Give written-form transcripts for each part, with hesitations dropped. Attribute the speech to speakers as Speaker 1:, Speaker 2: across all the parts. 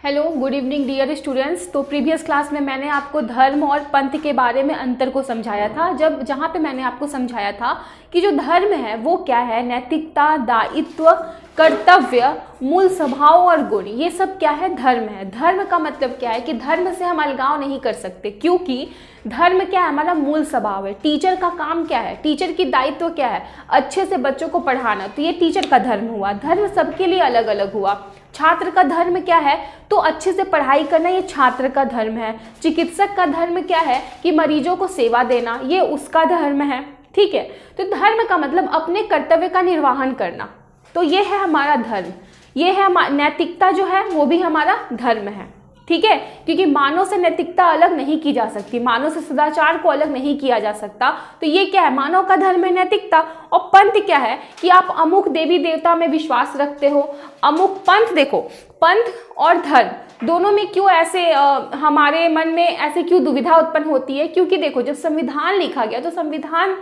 Speaker 1: Hello, good evening dear students. तो previous class में मैंने आपको धर्म और पंथ के बारे में अंतर को समझाया था। जहाँ पे मैंने आपको समझाया था कि जो धर्म है वो क्या है, नैतिकता, दायित्व, कर्तव्य, मूल स्वभाव और गुण, ये सब क्या है, धर्म है। धर्म का मतलब क्या है कि धर्म से हम अलगाव नहीं कर सकते, क्योंकि धर्म क्या है, हमारा मूल स्वभाव है। टीचर का काम क्या है, टीचर की दायित्व क्या है, अच्छे से बच्चों को पढ़ाना, तो ये टीचर का धर्म हुआ। धर्म सबके लिए अलग अलग हुआ। छात्र का धर्म क्या है, तो अच्छे से पढ़ाई करना, ये छात्र का धर्म है। चिकित्सक का धर्म क्या है कि मरीजों को सेवा देना, ये उसका धर्म है। ठीक है, तो धर्म का मतलब अपने कर्तव्य का निर्वहन करना, तो ये है हमारा धर्म। ये है नैतिकता, जो है वो भी हमारा धर्म है। ठीक है, क्योंकि मानव से नैतिकता अलग नहीं की जा सकती, मानव से सदाचार को अलग नहीं किया जा सकता। तो ये क्या है, मानव का धर्म है नैतिकता। और पंथ क्या है कि आप अमुक देवी देवता में विश्वास रखते हो, अमुक पंथ। देखो, पंथ और धर्म दोनों में क्यों ऐसे हमारे मन में ऐसे क्यों दुविधा उत्पन्न होती है, क्योंकि देखो जब संविधान लिखा गया तो संविधान,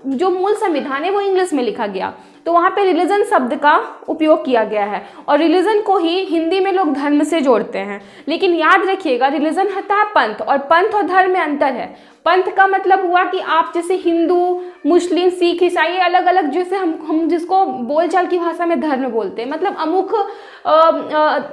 Speaker 1: जो मूल संविधान है वो इंग्लिश में लिखा गया, तो वहाँ पे रिलीजन शब्द का उपयोग किया गया है, और रिलीजन को ही हिंदी में लोग धर्म से जोड़ते हैं। लेकिन याद रखिएगा, रिलीजन होता है पंथ, और पंथ और धर्म में अंतर है। पंथ का मतलब हुआ कि आप जैसे हिंदू, मुस्लिम, सिख, ईसाई, अलग अलग, जैसे हम जिसको बोलचाल की भाषा में धर्म बोलते हैं, मतलब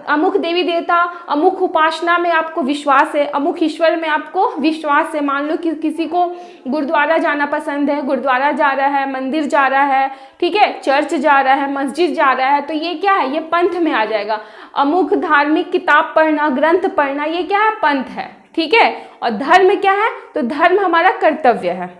Speaker 1: अमुक देवी देवता, अमुक उपासना में आपको विश्वास है, अमुक ईश्वर में आपको विश्वास है। मान लो कि किसी को गुरुद्वारा जाना पसंद है, गुरुद्वारा जा रहा है, मंदिर जा रहा है, ठीक है, चर्च जा रहा है, मस्जिद जा रहा है, तो ये क्या है, ये पंथ में आ जाएगा। अमुक धार्मिक किताब पढ़ना, ग्रंथ पढ़ना, ये क्या है, पंथ है। ठीक है, और धर्म क्या है, तो धर्म हमारा कर्तव्य है,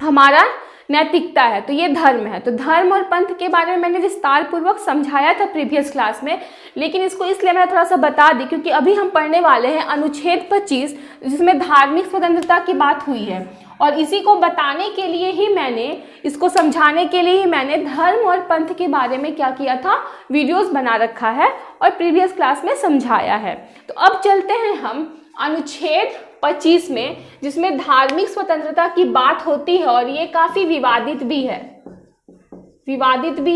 Speaker 1: हमारा नैतिकता है, तो ये धर्म है। तो धर्म और पंथ के बारे में मैंने विस्तार पूर्वक समझाया था प्रीवियस क्लास में, लेकिन इसको इसलिए मैं थोड़ा सा बता दी क्योंकि अभी हम पढ़ने वाले हैं अनुच्छेद 25, जिसमें धार्मिक स्वतंत्रता की बात हुई है। और इसी को बताने के लिए ही मैंने, इसको समझाने के लिए ही मैंने धर्म और पंथ के बारे में क्या किया था, वीडियोस बना रखा है और प्रीवियस क्लास में समझाया है। तो अब चलते हैं हम अनुच्छेद 25 में, जिसमें धार्मिक स्वतंत्रता की बात होती है, और ये काफी विवादित भी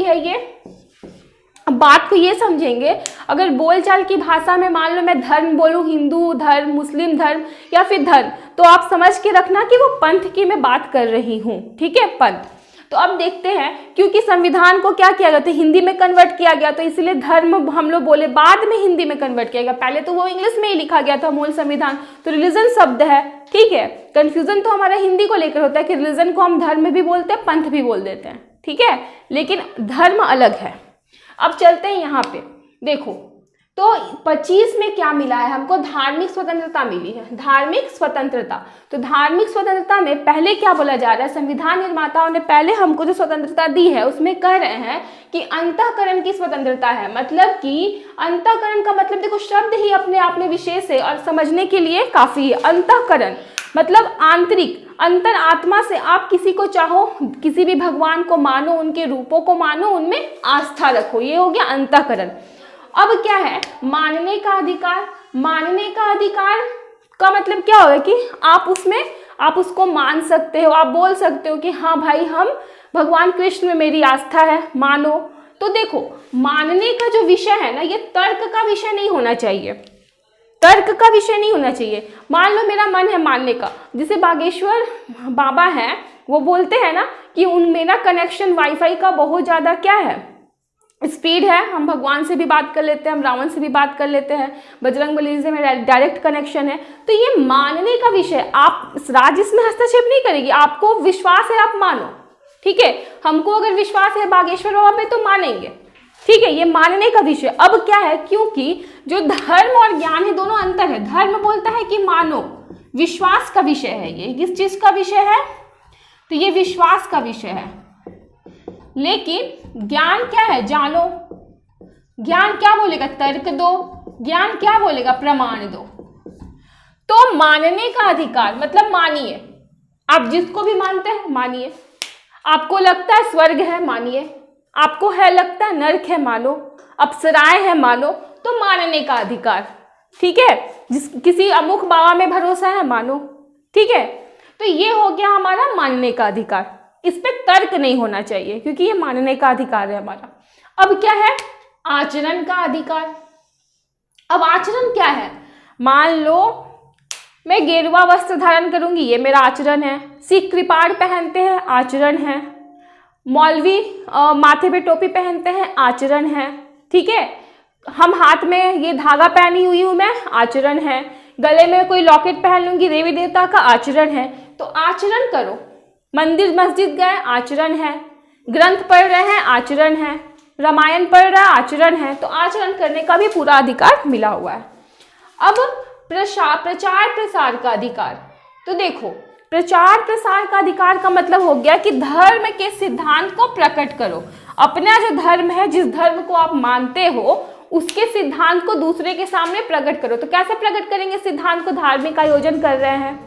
Speaker 1: है, ये। अब बात को ये समझेंगे, अगर बोलचाल की भाषा में मान लो मैं धर्म बोलूं, हिंदू धर्म, मुस्लिम धर्म या फिर धर्म, तो आप समझ के रखना कि वो पंथ की मैं बात कर रही हूं। ठीक है, पंथ। तो अब देखते हैं, क्योंकि संविधान को क्या किया गया था, हिंदी में कन्वर्ट किया गया, तो इसलिए धर्म हम लोग बोले, बाद में हिंदी में कन्वर्ट किया गया, पहले तो वो इंग्लिश में ही लिखा गया था मूल संविधान, तो रिलीजन शब्द है। ठीक है, कंफ्यूजन तो हमारा हिंदी को लेकर होता है कि रिलीजन को हम धर्म भी बोलते हैं, पंथ भी बोल देते हैं। ठीक है, लेकिन धर्म अलग है। अब चलते हैं यहाँ पे, देखो तो 25 में क्या मिला है हमको, धार्मिक स्वतंत्रता मिली है। धार्मिक स्वतंत्रता, तो धार्मिक स्वतंत्रता में पहले क्या बोला जा रहा है, संविधान निर्माताओं ने पहले हमको जो स्वतंत्रता दी है उसमें कह रहे हैं कि अंतःकरण की स्वतंत्रता है। मतलब कि अंतःकरण का मतलब, देखो शब्द ही अपने आप में विशेष है और समझने के लिए काफी है। अंतःकरण मतलब आंतरिक, अंतर आत्मा से आप किसी को चाहो, किसी भी भगवान को मानो, उनके रूपों को मानो, उनमें आस्था रखो, ये हो गया अंतःकरण। अब क्या है, मानने का अधिकार। मानने का अधिकार का मतलब क्या होगा कि आप उसको मान सकते हो, आप बोल सकते हो कि हाँ भाई, हम भगवान कृष्ण में मेरी आस्था है, मानो। तो देखो, मानने का जो विषय है ना, ये तर्क का विषय नहीं होना चाहिए, तर्क का विषय नहीं होना चाहिए। मान लो मेरा मन है मानने का, जैसे बागेश्वर बाबा है, वो बोलते हैं ना कि मेरा कनेक्शन वाईफाई का बहुत ज्यादा क्या है, स्पीड है, हम भगवान से भी बात कर लेते हैं, हम रावण से भी बात कर लेते हैं, बजरंगबली से मेरा डायरेक्ट कनेक्शन है। तो ये मानने का विषय, आप राज इसमें हस्तक्षेप नहीं करेगी, आपको विश्वास है, आप मानो। ठीक है, हमको अगर विश्वास है बागेश्वर बाबा पे तो मानेंगे। ठीक है, ये मानने का विषय। अब क्या है, क्योंकि जो धर्म और ज्ञान है दोनों अंतर है। धर्म बोलता है कि मानो, विश्वास का विषय है, ये किस चीज का विषय है, तो ये विश्वास का विषय है। लेकिन ज्ञान क्या है, जानो। ज्ञान क्या बोलेगा, तर्क दो। ज्ञान क्या बोलेगा, प्रमाण दो। तो मानने का अधिकार मतलब मानिए, आप जिसको भी मानते हैं मानिए। आपको लगता है स्वर्ग है, मानिए। आपको है लगता है नरक है, मानो। अप्सराएं है, मानो। तो मानने का अधिकार। ठीक है, किसी अमुक बाबा में भरोसा है, मानो। ठीक है, तो ये हो गया हमारा मानने का अधिकार। इस पे तर्क नहीं होना चाहिए, क्योंकि ये मानने का अधिकार है हमारा। अब क्या है, आचरण का अधिकार। अब आचरण क्या है? मान लो मैं गेरुआ वस्त्र धारण करूंगी, ये मेरा आचरण है। सिख कृपाण पहनते हैं, आचरण है। मौलवी माथे पे टोपी पहनते हैं, आचरण है। ठीक है, हम हाथ में ये धागा पहनी हुई हूँ मैं, आचरण है। गले में कोई लॉकेट पहन लूंगी, देवी देवता का, आचरण है। तो आचरण करो। मंदिर मस्जिद गए, आचरण है। ग्रंथ पढ़ रहे हैं, आचरण है। रामायण पढ़ रहा है, आचरण है। तो आचरण करने का भी पूरा अधिकार मिला हुआ है। अब प्रचार प्रसार का अधिकार। तो देखो, प्रचार प्रसार का अधिकार का मतलब हो गया कि धर्म के सिद्धांत को प्रकट करो। अपना जो धर्म है, जिस धर्म को आप मानते हो, उसके सिद्धांत को दूसरे के सामने प्रकट करो। तो कैसे प्रकट करेंगे सिद्धांत को? धार्मिक आयोजन कर रहे हैं,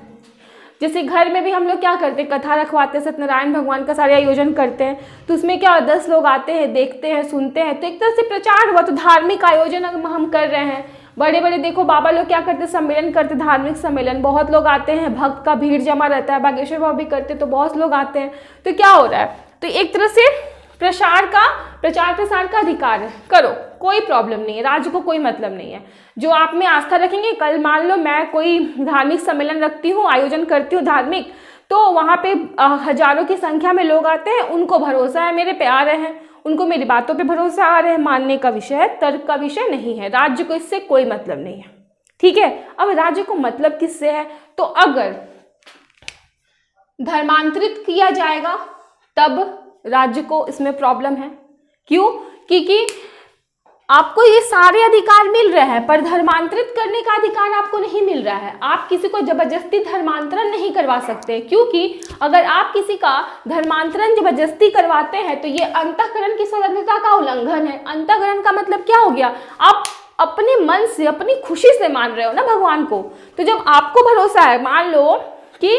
Speaker 1: जैसे घर में भी हम लोग क्या करते हैं, कथा रखवाते हैं, सत्यनारायण भगवान का सारे आयोजन करते हैं। तो उसमें क्या 10 लोग आते हैं, देखते हैं, सुनते हैं, तो एक तरह से प्रचार हुआ। तो धार्मिक आयोजन हम कर रहे हैं। बड़े बड़े देखो बाबा लोग क्या करते, सम्मेलन करते, धार्मिक सम्मेलन, बहुत लोग आते हैं, भक्त का भीड़ जमा रहता है। बागेश्वर बाबा भी करते तो बहुत लोग आते हैं। तो क्या हो रहा है? तो एक तरह से प्रचार प्रसार का अधिकार है, करो, कोई प्रॉब्लम नहीं है, राज्य को कोई मतलब नहीं है। जो आप में आस्था रखेंगे, कल मान लो मैं कोई धार्मिक सम्मेलन रखती हूँ, आयोजन करती हूँ धार्मिक, तो वहाँ पे हजारों की संख्या में लोग आते हैं, उनको भरोसा है मेरे पे, आ रहे हैं, उनको मेरी बातों पे भरोसा आ रहे हैं, मानने का विषय है, तर्क का विषय नहीं है। राज्य को इससे कोई मतलब नहीं है। ठीक है, अब राज्य को मतलब किससे है? तो अगर धर्मांतरित किया जाएगा तब राज्य को इसमें प्रॉब्लम है। क्यों? क्योंकि आपको ये सारे अधिकार मिल रहे हैं, पर धर्मांतरित करने का अधिकार आपको नहीं मिल रहा है। आप किसी को जबरदस्ती धर्मांतरण नहीं करवा सकते, क्योंकि अगर आप किसी का धर्मांतरण जबरदस्ती करवाते हैं तो ये अंतःकरण की स्वतंत्रता का उल्लंघन है। अंतःकरण का मतलब क्या हो गया? आप अपने मन से, अपनी खुशी से मान रहे हो ना भगवान को। तो जब आपको भरोसा है, मान लो कि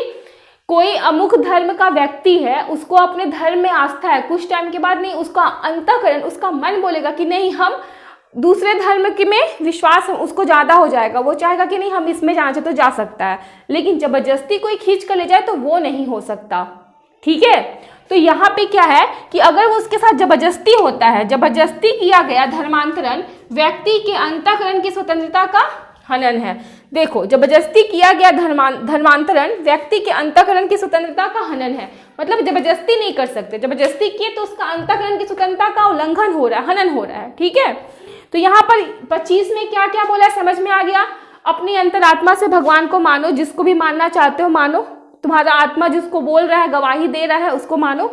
Speaker 1: कोई अमुक धर्म का व्यक्ति है, उसको अपने धर्म में आस्था है, कुछ टाइम के बाद नहीं, उसका अंतःकरण, उसका मन बोलेगा कि नहीं, हम दूसरे धर्म के में विश्वास उसको ज़्यादा हो जाएगा, वो चाहेगा कि नहीं हम इसमें जाना चाहे तो जा सकता है। लेकिन जबरदस्ती कोई खींच कर ले जाए तो वो नहीं हो सकता। ठीक है, तो यहाँ पे क्या है कि अगर वो उसके साथ जबरदस्ती होता है, जबरदस्ती किया गया धर्मांतरण, व्यक्ति के अंतःकरण की स्वतंत्रता का हनन है। देखो, जबरदस्ती किया गया धर्मांतरण व्यक्ति के अंतःकरण की स्वतंत्रता का हनन है। मतलब जबरदस्ती नहीं कर सकते, जबरदस्ती किए तो उसका अंतःकरण की स्वतंत्रता का उल्लंघन हो रहा है, हनन हो रहा है। ठीक है, तो यहाँ पर 25 में क्या क्या बोला है समझ में आ गया? अपनी अंतरात्मा से भगवान को मानो, जिसको भी मानना चाहते हो मानो, तुम्हारा आत्मा जिसको बोल रहा है, गवाही दे रहा है, उसको मानो।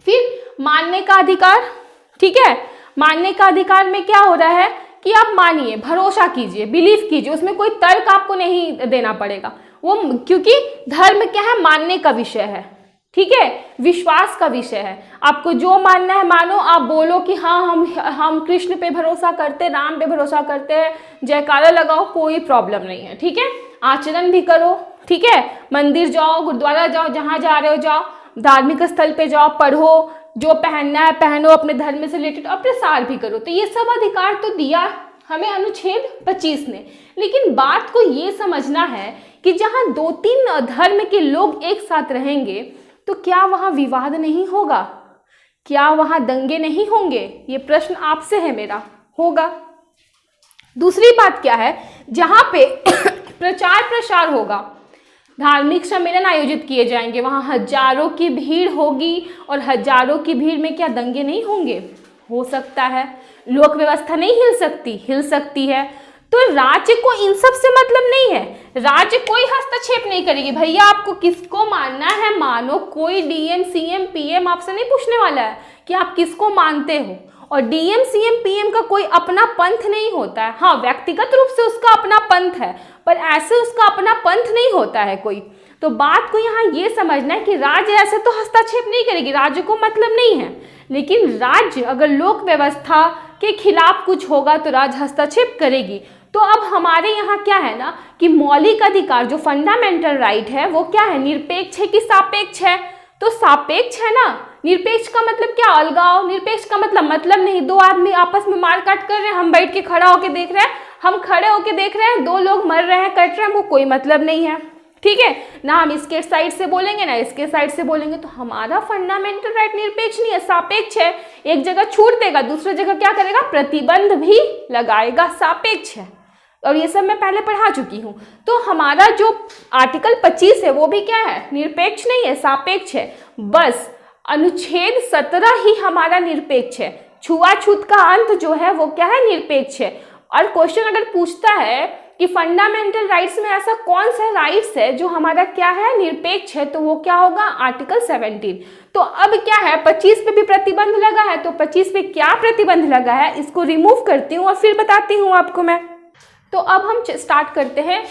Speaker 1: फिर मानने का अधिकार। ठीक है, मानने का अधिकार में क्या हो रहा है कि आप मानिए, भरोसा कीजिए, बिलीव कीजिए, उसमें कोई तर्क आपको नहीं देना पड़ेगा। वो क्योंकि धर्म क्या है? मानने का विषय है। ठीक है, विश्वास का विषय है। आपको जो मानना है मानो, आप बोलो कि हाँ हम कृष्ण पे भरोसा करते हैं, राम पे भरोसा करते हैं, जयकारा लगाओ, कोई प्रॉब्लम नहीं है। ठीक है, आचरण भी करो। ठीक है, मंदिर जाओ, गुरुद्वारा जाओ, जहाँ जा रहे हो जाओ, धार्मिक स्थल पे जाओ, पढ़ो, जो पहनना है पहनो, अपने धर्म से रिलेटेड, और प्रसार भी करो। तो ये सब अधिकार तो दिया हमें अनुच्छेद 25 ने। लेकिन बात को ये समझना है कि जहाँ 2-3 धर्म के लोग एक साथ रहेंगे तो क्या वहाँ विवाद नहीं होगा? क्या वहाँ दंगे नहीं होंगे? ये प्रश्न आपसे है मेरा। होगा। दूसरी बात क्या है, जहाँ पे प्रचार प्रसार होगा, धार्मिक सम्मेलन आयोजित किए जाएंगे, वहाँ हजारों की भीड़ होगी, और हजारों की भीड़ में क्या दंगे नहीं होंगे? हो सकता है। लोक व्यवस्था नहीं हिल सकती है। तो राज्य को इन सब से मतलब नहीं है, राज्य कोई हस्तक्षेप नहीं करेगी। भैया आपको किसको मानना है मानो, कोई डीएम सीएम पीएम आपसे नहीं पूछने वाला है कि आप किसको मानते हो। और डीएम सीएम पीएम का कोई अपना पंथ नहीं होता है। हाँ, व्यक्तिगत रूप से उसका अपना पंथ है, पर ऐसे उसका अपना पंथ नहीं होता है कोई। तो बात को यहाँ ये समझना है कि राज्य ऐसे तो हस्तक्षेप नहीं करेगी, राज्य को मतलब नहीं है। लेकिन राज्य अगर लोक व्यवस्था के खिलाफ कुछ होगा तो राज्य हस्तक्षेप करेगी। तो अब हमारे यहाँ क्या है ना कि मौलिक अधिकार जो फंडामेंटल राइट है वो क्या है, निरपेक्ष है कि सापेक्ष है? तो सापेक्ष है ना। निरपेक्ष का मतलब क्या? अलगाव। निरपेक्ष का मतलब नहीं, दो आदमी आपस में मारकाट कर रहे हैं, हम बैठ के खड़ा होके देख रहे हैं, हम खड़े होके देख रहे हैं, दो लोग मर रहे हैं, कट रहे हैं, वो कोई मतलब नहीं है। ठीक है ना, हम इसके साइड से बोलेंगे ना इसके साइड से बोलेंगे। तो हमारा फंडामेंटल राइट निरपेक्ष नहीं है, सापेक्ष है। एक जगह छूट देगा, दूसरी जगह क्या करेगा, प्रतिबंध भी लगाएगा, सापेक्ष है। और ये सब मैं पहले पढ़ा चुकी हूँ। तो हमारा जो आर्टिकल 25 है वो भी क्या है, निरपेक्ष नहीं है, सापेक्ष है। बस अनुच्छेद 17 ही हमारा निरपेक्ष है। छुआछूत का अंत जो है वो क्या है, निरपेक्ष है। और क्वेश्चन अगर पूछता है कि फंडामेंटल राइट्स में ऐसा कौन सा राइट्स है जो हमारा क्या है, निरपेक्ष है, तो वो क्या होगा, आर्टिकल 17। तो अब क्या है, 25 पे भी प्रतिबंध लगा है। तो 25 पे क्या प्रतिबंध लगा है, इसको रिमूव करती हूँ और फिर बताती हूँ आपको मैं। तो अब हम स्टार्ट करते हैं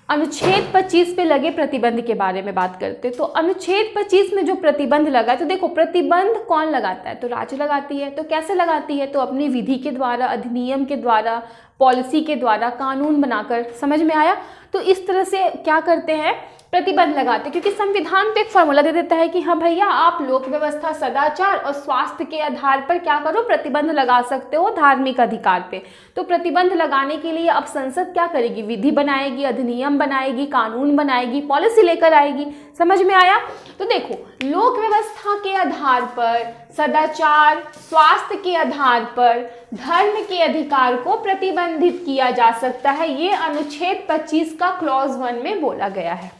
Speaker 1: अनुच्छेद 25 पे लगे प्रतिबंध के बारे में बात करते हैं। तो अनुच्छेद 25 में जो प्रतिबंध लगा है, तो देखो प्रतिबंध कौन लगाता है, तो राज्य लगाती है। तो कैसे लगाती है, तो अपनी विधि के द्वारा, अधिनियम के द्वारा, पॉलिसी के द्वारा, कानून बनाकर। समझ में आया। तो इस तरह से क्या करते हैं, प्रतिबंध लगाते हैं। क्योंकि संविधान तो एक फॉर्मूला दे देता है कि हाँ भैया आप लोक व्यवस्था, सदाचार और स्वास्थ्य के आधार पर क्या करो, प्रतिबंध लगा सकते हो धार्मिक अधिकार पे। तो प्रतिबंध लगाने के लिए अब संसद क्या करेगी, विधि बनाएगी, अधिनियम बनाएगी, कानून बनाएगी, पॉलिसी लेकर आएगी। समझ में आया। तो देखो, लोक व्यवस्था के आधार पर, सदाचार, स्वास्थ्य के आधार पर धर्म के अधिकार को प्रतिबंधित किया जा सकता है। ये अनुच्छेद 25 का क्लॉज 1 में बोला गया है।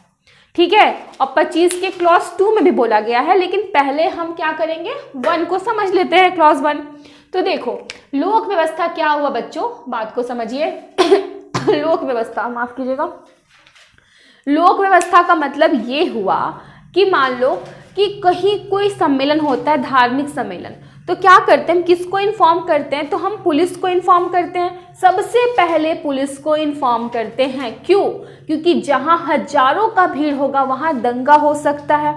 Speaker 1: ठीक है, और 25 के क्लॉज 2 में भी बोला गया है। लेकिन पहले हम क्या करेंगे, 1 को समझ लेते हैं, क्लॉज 1। तो देखो, लोक व्यवस्था क्या हुआ बच्चों, बात को समझिए। लोक व्यवस्था, माफ कीजिएगा, लोक व्यवस्था का मतलब ये हुआ कि मान लो कि कहीं कोई सम्मेलन होता है, धार्मिक सम्मेलन, तो क्या करते हैं, हम किसको इन्फॉर्म करते हैं, तो हम पुलिस को इन्फॉर्म करते हैं। सबसे पहले पुलिस को इन्फॉर्म करते हैं। क्यों, क्योंकि जहां हजारों का भीड़ होगा वहां दंगा हो सकता है।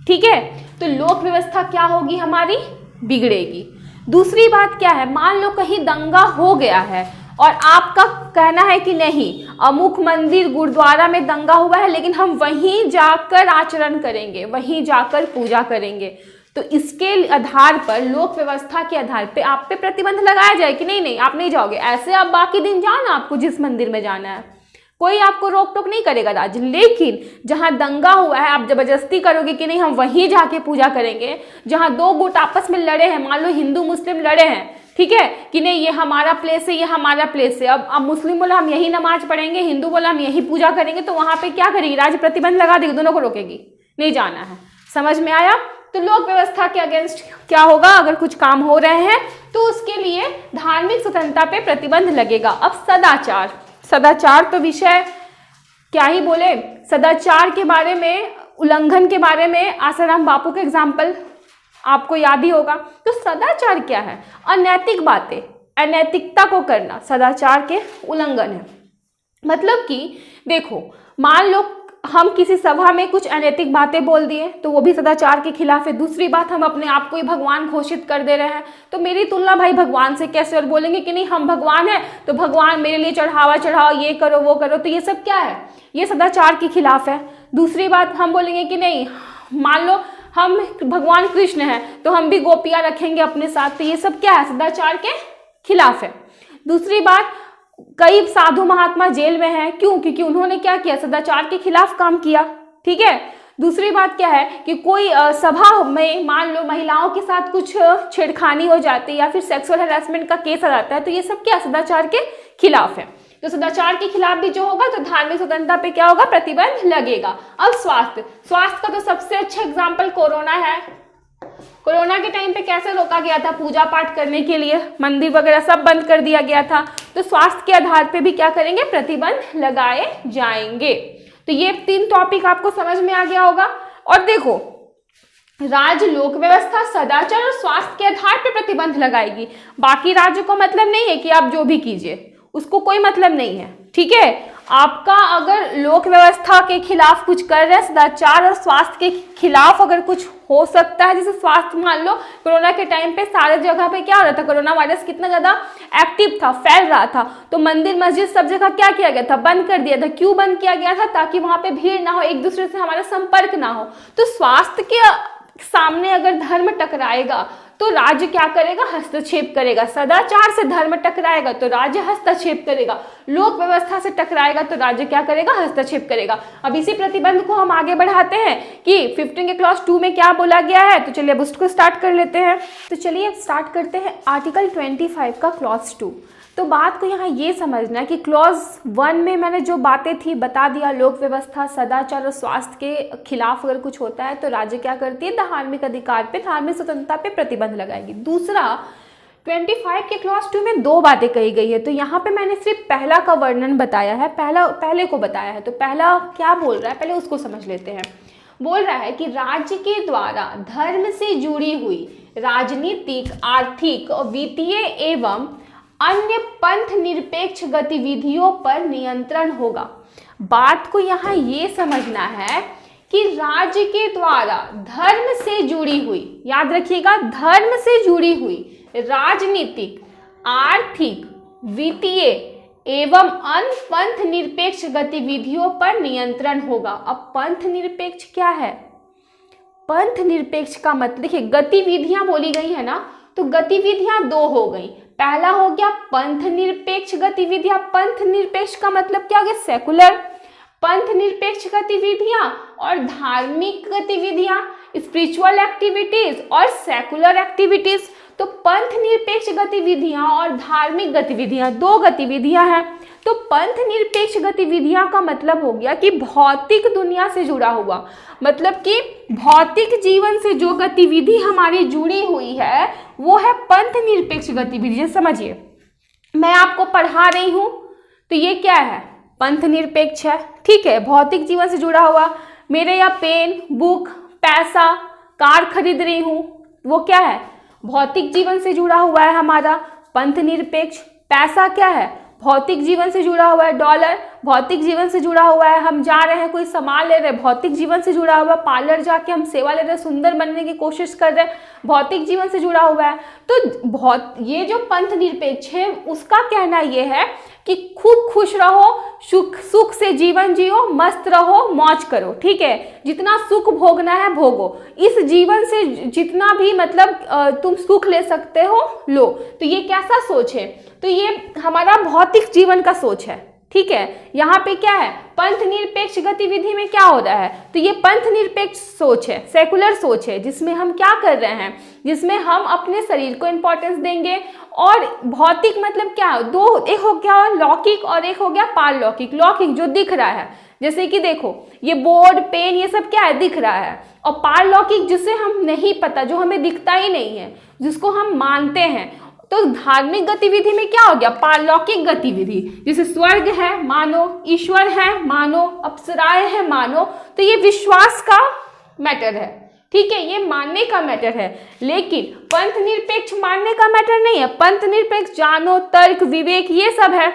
Speaker 1: ठीक है, तो लोक व्यवस्था क्या होगी, हमारी बिगड़ेगी। दूसरी बात क्या है, मान लो कहीं दंगा हो गया है और आपका कहना है कि नहीं, अमुक मंदिर गुरुद्वारा में दंगा हुआ है, लेकिन हम वहीं जाकर आचरण करेंगे, वहीं जाकर पूजा करेंगे। तो इसके आधार पर, लोक व्यवस्था के आधार पे आप पे प्रतिबंध लगाया जाए कि नहीं, आप नहीं जाओगे, ऐसे आप बाकी दिन जाओ ना, आपको जिस मंदिर में जाना है, कोई आपको रोक टोक नहीं करेगा राज्य। लेकिन जहां दंगा हुआ है, आप जबरदस्ती करोगे कि नहीं हम वहीं जाके पूजा करेंगे। जहां दो गुट आपस में लड़े हैं, मान लो हिंदू मुस्लिम लड़े हैं, ठीक है, कि नहीं ये हमारा प्लेस है, ये हमारा प्लेस है। अब मुस्लिम बोला हम यही नमाज पढ़ेंगे, हिंदू बोला हम यही पूजा करेंगे, तो वहां पे क्या करेगी, राज्य प्रतिबंध लगा देगी, दोनों को रोकेगी, नहीं जाना है। समझ में आया। तो लोक व्यवस्था के अगेंस्ट क्या होगा, अगर कुछ काम हो रहे हैं तो उसके लिए धार्मिक स्वतंत्रता पे प्रतिबंध लगेगा। अब सदाचार, सदाचार तो विषय क्या ही बोले, सदाचार के बारे में, उल्लंघन के बारे में आसाराम बापू के एग्जाम्पल आपको याद ही होगा। तो सदाचार क्या है, अनैतिक बातें, अनैतिकता को करना सदाचार के उल्लंघन है। मतलब कि देखो, मान लो हम किसी सभा में कुछ अनैतिक बातें बोल दिए तो वो भी सदाचार के खिलाफ है। दूसरी बात, हम अपने आप को ही भगवान घोषित कर दे रहे हैं, तो मेरी तुलना भाई भगवान से कैसे, और बोलेंगे कि नहीं हम भगवान हैं तो भगवान मेरे लिए चढ़ावा चढ़ाओ, ये करो वो करो, तो ये सब क्या है, ये सदाचार के खिलाफ है। दूसरी बात, हम बोलेंगे कि नहीं, मान लो हम भगवान कृष्ण हैं तो हम भी गोपियां रखेंगे अपने साथ, तो ये सब क्या है, सदाचार के खिलाफ है। दूसरी बात, कई साधु महात्मा जेल में हैं, क्यों, क्योंकि उन्होंने क्या किया, सदाचार के खिलाफ काम किया। ठीक है। दूसरी बात क्या है कि कोई सभा में मान लो महिलाओं के साथ कुछ छेड़खानी हो जाती है या फिर सेक्सुअल हैरेसमेंट का केस आ जाता है, तो ये सब क्या सदाचार के खिलाफ है। तो सदाचार के खिलाफ भी जो होगा तो धार्मिक स्वतंत्रता पे क्या होगा, प्रतिबंध लगेगा। अब स्वास्थ्य, स्वास्थ्य का तो सबसे अच्छा एग्जाम्पल कोरोना है। कोरोना के टाइम पे कैसे रोका गया था, पूजा पाठ करने के लिए मंदिर वगैरह सब बंद कर दिया गया था। तो स्वास्थ्य के आधार पे भी क्या करेंगे, प्रतिबंध लगाए जाएंगे। तो ये 3 टॉपिक आपको समझ में आ गया होगा। और देखो, राज्य लोक व्यवस्था, सदाचार और स्वास्थ्य के आधार पे प्रतिबंध लगाएगी। बाकी राज्य को मतलब नहीं है कि आप जो भी कीजिए, उसको कोई मतलब नहीं है। ठीक है, आपका अगर लोक व्यवस्था के खिलाफ कुछ कर रहे हैं, सदाचार और स्वास्थ्य के खिलाफ अगर कुछ हो सकता है, जैसे स्वास्थ्य, मान लो कोरोना के टाइम पे सारे जगह पे क्या हो रहा था, कोरोना वायरस कितना ज्यादा एक्टिव था, फैल रहा था, तो मंदिर मस्जिद सब जगह क्या किया गया था, बंद कर दिया था। क्यों बंद किया गया था, ताकि वहां पे भीड़ ना हो, एक दूसरे से हमारा संपर्क ना हो। तो स्वास्थ्य के सामने अगर धर्म टकराएगा तो राज्य क्या करेगा, हस्तक्षेप करेगा। सदाचार से धर्म टकराएगा तो राज्य हस्तक्षेप करेगा। लोक व्यवस्था से टकराएगा तो राज्य क्या करेगा, हस्तक्षेप करेगा। अब इसी प्रतिबंध को हम आगे बढ़ाते हैं कि 15 के क्लॉज 2 में क्या बोला गया है। तो चलिए अब उसको स्टार्ट कर लेते हैं। तो चलिए अब स्टार्ट करते हैं आर्टिकल 25 का क्लॉज 2। तो बात को यहाँ ये समझना है कि क्लॉज 1 में मैंने जो बातें थी बता दिया, लोक व्यवस्था, सदाचार और स्वास्थ्य के खिलाफ अगर कुछ होता है तो राज्य क्या करती है, धार्मिक अधिकार पे, धार्मिक स्वतंत्रता पे प्रतिबंध लगाएगी। दूसरा 25 के क्लॉज 2 में 2 बातें कही गई है। तो यहाँ पे मैंने सिर्फ पहला का वर्णन बताया है, पहले को बताया है। तो पहला क्या बोल रहा है, पहले उसको समझ लेते हैं। बोल रहा है कि राज्य के द्वारा धर्म से जुड़ी हुई राजनीतिक, आर्थिक और वित्तीय एवं अन्य पंथ निरपेक्ष गतिविधियों पर नियंत्रण होगा। बात को यहाँ ये समझना है कि राज्य के द्वारा धर्म से जुड़ी हुई, याद रखिएगा, धर्म से जुड़ी हुई राजनीतिक, आर्थिक, वित्तीय एवं अन्य पंथ निरपेक्ष गतिविधियों पर नियंत्रण होगा। अब पंथ निरपेक्ष क्या है, पंथ निरपेक्ष का मतलब देखिए, गतिविधियां बोली गई है ना, तो गतिविधियां 2 हो गई। पहला हो गया पंथ निरपेक्ष गतिविधियां। पंथ निरपेक्ष का मतलब क्या हो गया, सेकुलर। पंथ निरपेक्ष गतिविधियां और धार्मिक गतिविधियां, स्पिरिचुअल एक्टिविटीज और सेकुलर एक्टिविटीज। तो पंथ निरपेक्ष गतिविधियां और धार्मिक गतिविधियां 2 गतिविधियां हैं। तो पंथ निरपेक्ष गतिविधियां का मतलब हो गया कि भौतिक दुनिया से जुड़ा हुआ, मतलब कि भौतिक जीवन से जो गतिविधि हमारी जुड़ी हुई है वो है पंथ निरपेक्ष गतिविधि। समझिए, मैं आपको पढ़ा रही हूं तो ये क्या है, पंथ निरपेक्ष है, ठीक है, भौतिक जीवन से जुड़ा हुआ। मेरे यहाँ पेन, बुक, पैसा, कार खरीद रही हूं, वो क्या है, भौतिक जीवन से जुड़ा हुआ है हमारा, पंथ निरपेक्ष। पैसा क्या है, भौतिक जीवन से जुड़ा हुआ है। डॉलर भौतिक जीवन से जुड़ा हुआ है। हम जा रहे हैं, कोई सामान ले रहे हैं, भौतिक जीवन से जुड़ा हुआ है। पार्लर जाके हम सेवा ले रहे हैं, सुंदर बनने की कोशिश कर रहे हैं, भौतिक जीवन से जुड़ा हुआ है। तो ये जो पंथ निरपेक्ष है उसका कहना ये है कि खूब खुश रहो, सुख से जीवन जियो, मस्त रहो, मौज करो, ठीक है, जितना सुख भोगना है भोगो, इस जीवन से जितना भी मतलब तुम सुख ले सकते हो लो। तो ये कैसा सोच है, तो ये हमारा भौतिक जीवन का सोच है, ठीक है। यहाँ पे क्या है, पंथ निरपेक्ष गतिविधि में क्या हो रहा है, तो ये पंथ निरपेक्ष सोच है, सेकुलर सोच है, जिसमें हम क्या कर रहे हैं, जिसमें हम अपने शरीर को इंपॉर्टेंस देंगे। और भौतिक मतलब क्या, 2, एक हो गया लौकिक और एक हो गया पारलौकिक। लौकिक जो दिख रहा है, जैसे कि देखो ये बोर्ड, पेन, ये सब क्या है, दिख रहा है। और पारलौकिक जिसे हम नहीं पता, जो हमें दिखता ही नहीं है, जिसको हम मानते हैं। तो धार्मिक गतिविधि में क्या हो गया, पारलौकिक गतिविधि, जैसे स्वर्ग है मानो, ईश्वर है मानो, अप्सराएं है मानो। तो ये विश्वास का मैटर है, ठीक है, ये मानने का मैटर है। लेकिन पंथ निरपेक्ष मानने का मैटर नहीं है। पंथ निरपेक्ष जानो, तर्क, विवेक, ये सब है।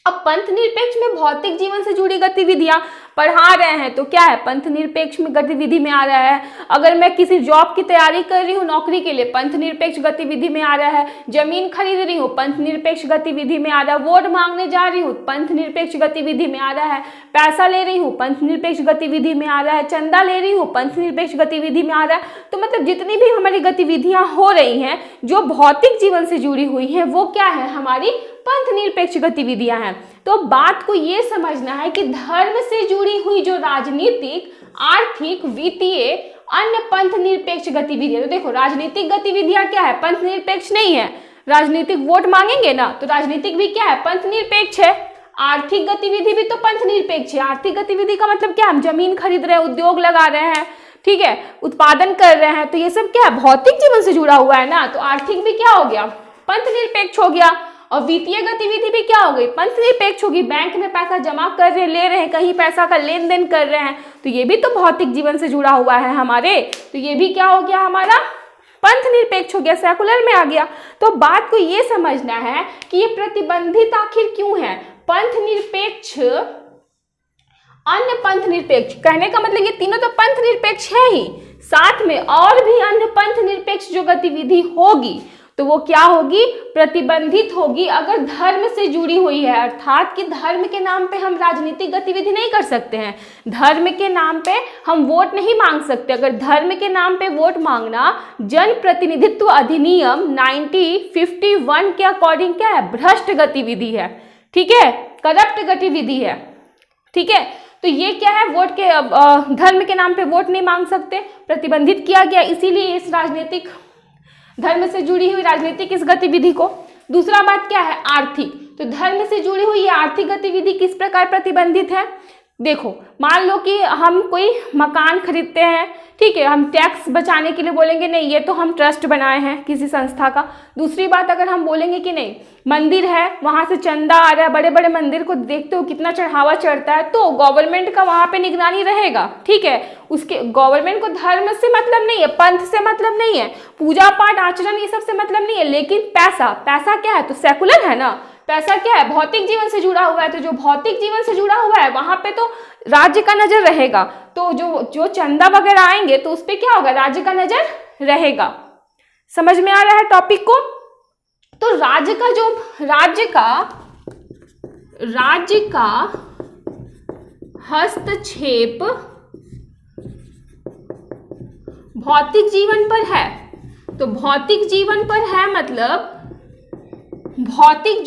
Speaker 1: अब पंथ निरपेक्ष में भौतिक जीवन से जुड़ी गतिविधियां पढ़ा रहे हैं तो क्या है, पंथ निरपेक्ष में गतिविधि में आ रहा है। अगर मैं किसी जॉब की तैयारी कर रही हूँ नौकरी के लिए, पंथ निरपेक्ष गतिविधि में आ रहा है। जमीन खरीद रही हूँ, पंथ निरपेक्ष गतिविधि में आ रहा है। वोट मांगने जा रही हूँ, पंथ निरपेक्ष गतिविधि में आ रहा है। पैसा ले रही हूँ, पंथ निरपेक्ष गतिविधि में आ रहा है। चंदा ले रही हूँ, पंथ निरपेक्ष गतिविधि में आ रहा है। तो मतलब जितनी भी हमारी गतिविधियां हो रही हैं जो भौतिक जीवन से जुड़ी हुई हैं, वो क्या है, हमारी पंथ निरपेक्ष गतिविधियां हैं। तो बात को ये समझना है कि धर्म से जुड़ी हुई जो राजनीतिक, आर्थिक, वित्तीय, अन्य पंथ निरपेक्ष गतिविधियां, तो देखो राजनीतिक गतिविधियां क्या है, पंथ निरपेक्ष नहीं है। राजनीतिक वोट मांगेंगे ना, तो राजनीतिक भी क्या है, पंथ निरपेक्ष है। आर्थिक गतिविधि भी तो पंथ निरपेक्ष है। आर्थिक गतिविधि का मतलब क्या, हम जमीन खरीद रहे हैं, उद्योग लगा रहे हैं, ठीक है, उत्पादन कर रहे हैं, तो ये सब क्या है, भौतिक जीवन से जुड़ा हुआ है ना। तो आर्थिक भी क्या हो गया, पंथ निरपेक्ष हो गया। और वित्तीय गतिविधि भी क्या हो गई, पंथ निरपेक्ष होगी। बैंक में पैसा जमा कर रहे हैं, ले रहे हैं, कहीं पैसा का लेन देन कर रहे हैं, तो ये भी तो भौतिक जीवन से जुड़ा हुआ है हमारे। तो ये भी क्या हो गया, हमारा पंथ निरपेक्ष हो गया, सेकुलर में आ गया। तो बात को ये समझना है कि ये प्रतिबंधित आखिर क्यों है। पंथ निरपेक्ष, अन्य पंथ निरपेक्ष, कहने का मतलब ये तीनों तो पंथ निरपेक्ष है ही, साथ में और भी अन्य पंथ निरपेक्ष जो गतिविधि होगी तो वो क्या होगी, प्रतिबंधित होगी अगर धर्म से जुड़ी हुई है। अर्थात कि धर्म के नाम पे हम राजनीतिक गतिविधि नहीं कर सकते हैं, धर्म के नाम पे हम वोट नहीं मांग सकते। अगर धर्म के नाम पे वोट मांगना जन प्रतिनिधित्व अधिनियम 1951 के अकॉर्डिंग क्या है, भ्रष्ट गतिविधि है, ठीक है, करप्ट गतिविधि है, ठीक है। तो ये क्या है, वोट के धर्म के नाम पे वोट नहीं मांग सकते, प्रतिबंधित किया गया इसीलिए इस राजनीतिक धर्म से जुड़ी हुई राजनीतिक इस गतिविधि को। दूसरा बात क्या है, आर्थिक। तो धर्म से जुड़ी हुई ये आर्थिक गतिविधि किस प्रकार प्रतिबंधित है, देखो मान लो कि हम कोई मकान खरीदते हैं, ठीक है, हम टैक्स बचाने के लिए बोलेंगे नहीं ये तो हम ट्रस्ट बनाए हैं किसी संस्था का। दूसरी बात अगर हम बोलेंगे कि नहीं मंदिर है वहाँ से चंदा आ रहा है, बड़े बड़े मंदिर को देखते हो कितना चढ़ावा चढ़ता है, तो गवर्नमेंट का वहाँ पे निगरानी रहेगा, ठीक है। उसके गवर्नमेंट को धर्म से मतलब नहीं है, पंथ से मतलब नहीं है, पूजा पाठ आचरण ये सब से मतलब नहीं है, लेकिन पैसा, पैसा क्या है, तो सेकुलर है ना, पैसा क्या है, भौतिक जीवन से जुड़ा हुआ है। तो जो भौतिक जीवन से जुड़ा हुआ है वहां पे तो राज्य का नजर रहेगा, तो जो चंदा वगैरह आएंगे तो उस पे क्या होगा, राज्य का नजर रहेगा। समझ में आ रहा है टॉपिक को। तो राज्य का हस्तक्षेप भौतिक जीवन पर है। तो भौतिक जीवन पर है मतलब भौतिक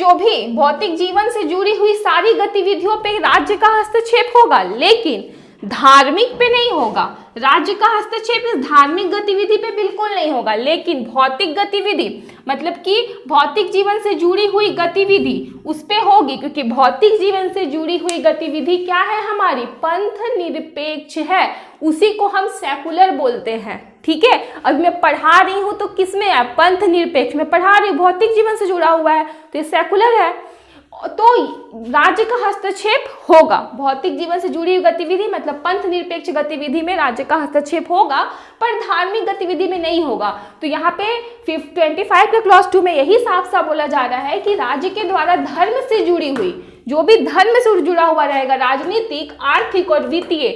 Speaker 1: जीवन से जुड़ी हुई सारी गतिविधियों पे राज्य का हस्तक्षेप होगा, लेकिन धार्मिक पे नहीं होगा। राज्य का हस्तक्षेप इस धार्मिक गतिविधि पे बिल्कुल नहीं होगा, लेकिन भौतिक गतिविधि मतलब कि भौतिक जीवन से जुड़ी हुई गतिविधि उस पे होगी, क्योंकि भौतिक जीवन से जुड़ी हुई गतिविधि क्या है, हमारी पंथ निरपेक्ष है, उसी को हम सेकुलर बोलते हैं, ठीक है। अब मैं पढ़ा रही हूं तो किसमें है, पंथ निरपेक्ष में पढ़ा रही हूँ, भौतिक जीवन से जुड़ा हुआ है तो ये सेकुलर है। तो राज्य का हस्तक्षेप होगा, भौतिक जीवन से जुड़ी हुई गतिविधि मतलब पंथ निरपेक्ष गतिविधि में राज्य का हस्तक्षेप होगा, पर धार्मिक गतिविधि में नहीं होगा। तो यहाँ पे 25 के क्लॉज 2 में यही साफ साफ बोला जा रहा है कि राज्य के द्वारा धर्म से जुड़ी हुई जो भी धर्म से जुड़ा हुआ रहेगा, राजनीतिक, आर्थिक और वित्तीय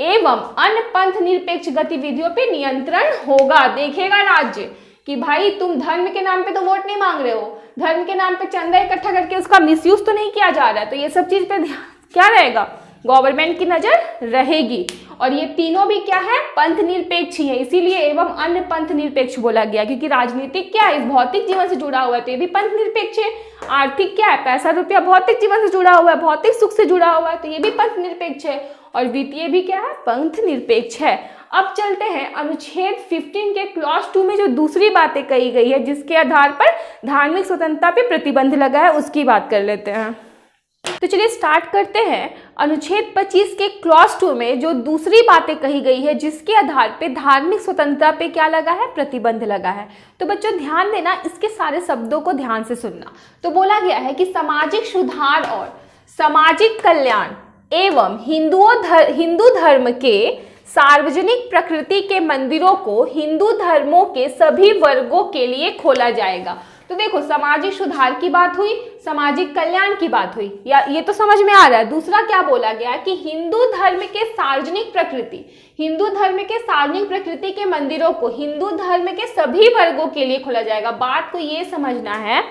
Speaker 1: एवं अन्य पंथ निरपेक्ष गतिविधियों पे नियंत्रण होगा। देखेगा राज्य कि भाई तुम धर्म के नाम पे तो वोट नहीं मांग रहे हो, धर्म के नाम पे चंदा इकट्ठा करके उसका मिसयूज तो नहीं किया जा रहा है, तो ये सब चीज पे क्या रहेगा, गवर्नमेंट की नजर रहेगी। और ये तीनों भी क्या है, पंथ निरपेक्ष ही है, इसीलिए एवं अन्य पंथ निरपेक्ष बोला गया, क्योंकि राजनीतिक क्या है, इस भौतिक जीवन से जुड़ा हुआ है तो ये भी पंथ निरपेक्ष है। आर्थिक क्या है, पैसा रुपया भौतिक जीवन से जुड़ा हुआ है, भौतिक सुख से जुड़ा हुआ है तो ये भी पंथ निरपेक्ष है। और वित्तीय भी क्या है, पंथ निरपेक्ष है। अब चलते हैं अनुच्छेद 15 के क्लॉज 2 में जो दूसरी बातें कही गई है जिसके आधार पर धार्मिक स्वतंत्रता पे प्रतिबंध लगा है, उसकी बात कर लेते हैं। तो चलिए स्टार्ट करते हैं। अनुच्छेद 25 के क्लॉज 2 में जो दूसरी बातें कही गई है जिसके आधार पे धार्मिक स्वतंत्रता पे क्या लगा है, प्रतिबंध लगा है। तो बच्चों ध्यान देना, इसके सारे शब्दों को ध्यान से सुनना। तो बोला गया है कि सामाजिक सुधार और सामाजिक कल्याण एवं हिंदू धर्म के सार्वजनिक प्रकृति के मंदिरों को हिंदू धर्मों के सभी वर्गों के लिए खोला जाएगा। तो देखो सामाजिक सुधार की बात हुई, सामाजिक कल्याण की बात हुई, या ये तो समझ में आ रहा है। दूसरा क्या बोला गया कि हिंदू धर्म के सार्वजनिक प्रकृति के मंदिरों को हिंदू धर्म के सभी वर्गों के लिए खोला जाएगा। बात को ये समझना है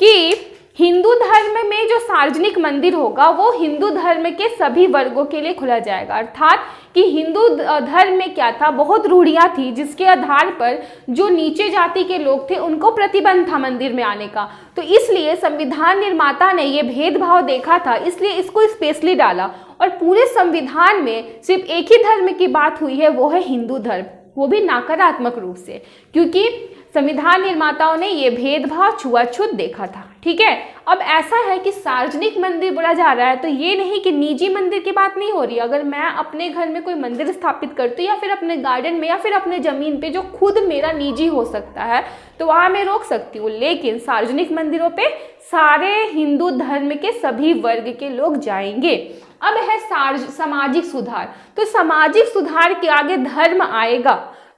Speaker 1: कि हिंदू धर्म में जो सार्वजनिक मंदिर होगा वो हिंदू धर्म के सभी वर्गों के लिए खोला जाएगा। अर्थात कि हिंदू धर्म में क्या था, बहुत रूढ़ियां थी जिसके आधार पर जो नीचे जाति के लोग थे उनको प्रतिबंध था मंदिर में आने का। तो इसलिए संविधान निर्माता ने ये भेदभाव देखा था, इसलिए इसको स्पेशली डाला और पूरे संविधान में सिर्फ एक ही धर्म की बात हुई है, वो है हिंदू धर्म, वो भी नकारात्मक रूप से, क्योंकि संविधान निर्माताओं ने ये भेदभाव छुआछूत देखा था। ठीक है, अब ऐसा है कि सार्वजनिक मंदिर बोला जा रहा है तो ये नहीं कि निजी मंदिर की बात नहीं हो रही। अगर मैं अपने घर में कोई मंदिर स्थापित करती हूँ या फिर अपने गार्डन में या फिर अपने जमीन पे जो खुद मेरा निजी हो सकता है तो वहाँ मैं रोक सकती हूँ, लेकिन सार्वजनिक मंदिरों पे सारे हिंदू धर्म के सभी वर्ग के लोग जाएंगे। अब है सामाजिक सुधार। तो सामाजिक सुधार के आगे धर्म आएगा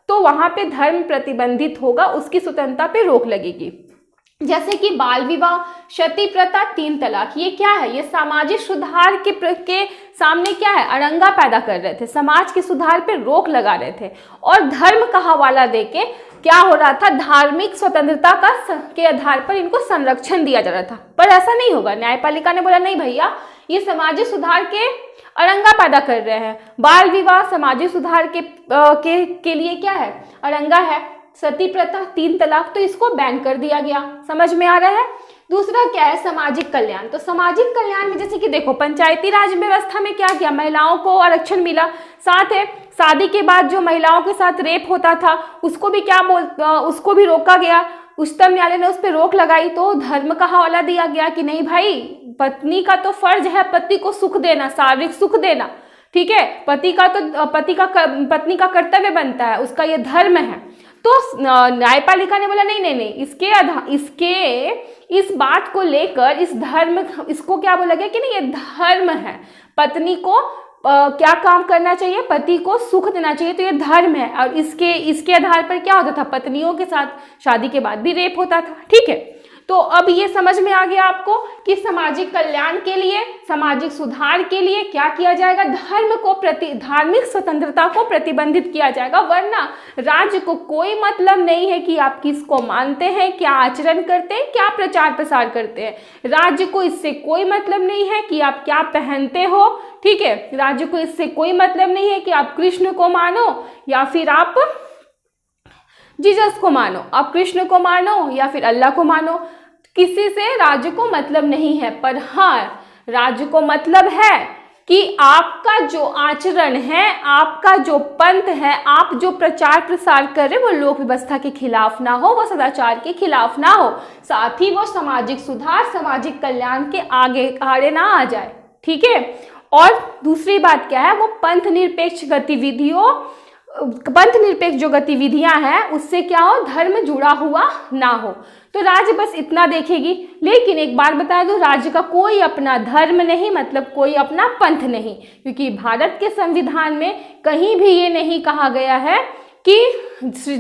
Speaker 1: तो वहां पे धर्म प्रतिबंधित होगा, उसकी स्वतंत्रता पे रोक लगेगी। जैसे कि बाल विवाह, सती प्रथा, 3 तलाक, ये क्या है, ये सामाजिक सुधार के सामने क्या है, अड़ंगा पैदा कर रहे थे, समाज के सुधार पे रोक लगा रहे थे और धर्म का हवाला देके क्या हो रहा था, धार्मिक स्वतंत्रता के आधार पर इनको संरक्षण दिया जा रहा था। पर ऐसा नहीं होगा, न्यायपालिका ने बोला नहीं भैया, ये सामाजिक सुधार के अरंगा पैदा कर रहे हैं। बाल विवाह सामाजिक सुधार के लिए क्या है, अरंगा है। सती प्रथा, 3 तलाक, तो इसको बैन कर दिया गया। समझ में आ रहा है। दूसरा क्या है, सामाजिक कल्याण। तो सामाजिक कल्याण में जैसे कि देखो, पंचायती राज व्यवस्था में क्या किया, महिलाओं को आरक्षण मिला। साथ है शादी के बाद जो महिलाओं के साथ रेप होता था उसको भी उसको भी रोका गया। उच्चतम न्यायालय ने उस पर रोक लगाई। तो धर्म का हवाला दिया गया कि नहीं भाई, पत्नी का तो फर्ज है पति को सुख देना, शारीरिक सुख देना, ठीक है। पत्नी का कर्तव्य बनता है, उसका ये धर्म है। तो न्यायपालिका ने बोला नहीं, इस बात को लेकर इसको क्या बोला गया कि नहीं, ये धर्म है। पत्नी को क्या काम करना चाहिए, पति को सुख देना चाहिए, तो ये धर्म है। और इसके आधार पर क्या होता था, पत्नियों के साथ शादी के बाद भी रेप होता था, ठीक है। तो अब ये समझ में आ गया आपको कि सामाजिक कल्याण के लिए, सामाजिक सुधार के लिए क्या किया जाएगा, धार्मिक स्वतंत्रता को प्रतिबंधित किया जाएगा। वरना राज्य को कोई मतलब नहीं है कि आप किसको मानते हैं, क्या आचरण करते हैं, क्या प्रचार प्रसार करते हैं। राज्य को इससे कोई मतलब नहीं है कि आप क्या पहनते हो, ठीक है। राज्य को इससे कोई मतलब नहीं है कि आप कृष्ण को मानो या फिर आप जीसस को मानो, आप कृष्ण को मानो या फिर अल्लाह को मानो। किसी से राज्य को मतलब नहीं है। पर हाँ, राज्य को मतलब है कि आपका जो आचरण है, आपका जो पंथ है, आप जो प्रचार प्रसार कर रहे हो वो लोक व्यवस्था के खिलाफ ना हो, वो सदाचार के खिलाफ ना हो, साथ ही वो सामाजिक सुधार, सामाजिक कल्याण के आगे ना आ जाए, ठीक है। और दूसरी बात क्या है, वो पंथ निरपेक्ष जो गतिविधियां हैं उससे क्या हो, धर्म जुड़ा हुआ ना हो। तो राज्य बस इतना देखेगी। लेकिन एक बार बता दूं, राज्य का कोई अपना धर्म नहीं, मतलब कोई अपना पंथ नहीं, क्योंकि भारत के संविधान में कहीं भी ये नहीं कहा गया है कि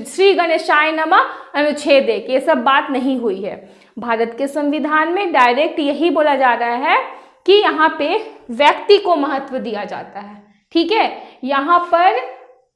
Speaker 1: श्री गणेशाय नमः अनुच्छेद 1, ये सब बात नहीं हुई है। भारत के संविधान में डायरेक्ट यही बोला जा रहा है कि यहाँ पे व्यक्ति को महत्व दिया जाता है, ठीक है। यहाँ पर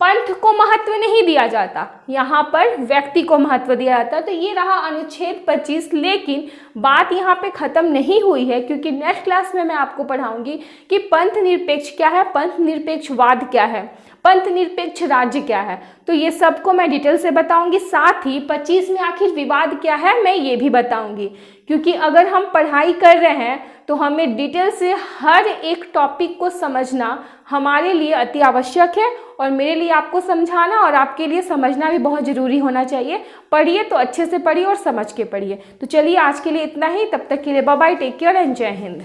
Speaker 1: पंथ को महत्व नहीं दिया जाता, यहाँ पर व्यक्ति को महत्व दिया जाता है। तो ये रहा अनुच्छेद 25। लेकिन बात यहाँ पे खत्म नहीं हुई है, क्योंकि नेक्स्ट क्लास में मैं आपको पढ़ाऊंगी कि पंथ निरपेक्ष क्या है, पंथ निरपेक्षवाद क्या है, पंथ निरपेक्ष राज्य क्या है। तो ये सबको मैं डिटेल से बताऊंगी। साथ ही 25 में आखिर विवाद क्या है मैं ये भी बताऊंगी, क्योंकि अगर हम पढ़ाई कर रहे हैं तो हमें डिटेल से हर एक टॉपिक को समझना हमारे लिए अति आवश्यक है। और मेरे लिए आपको समझाना और आपके लिए समझना भी बहुत ज़रूरी होना चाहिए। पढ़िए तो अच्छे से पढ़िए और समझ के पढ़िए। तो चलिए आज के लिए इतना ही, तब तक के लिए bye bye, take care and जय हिंद।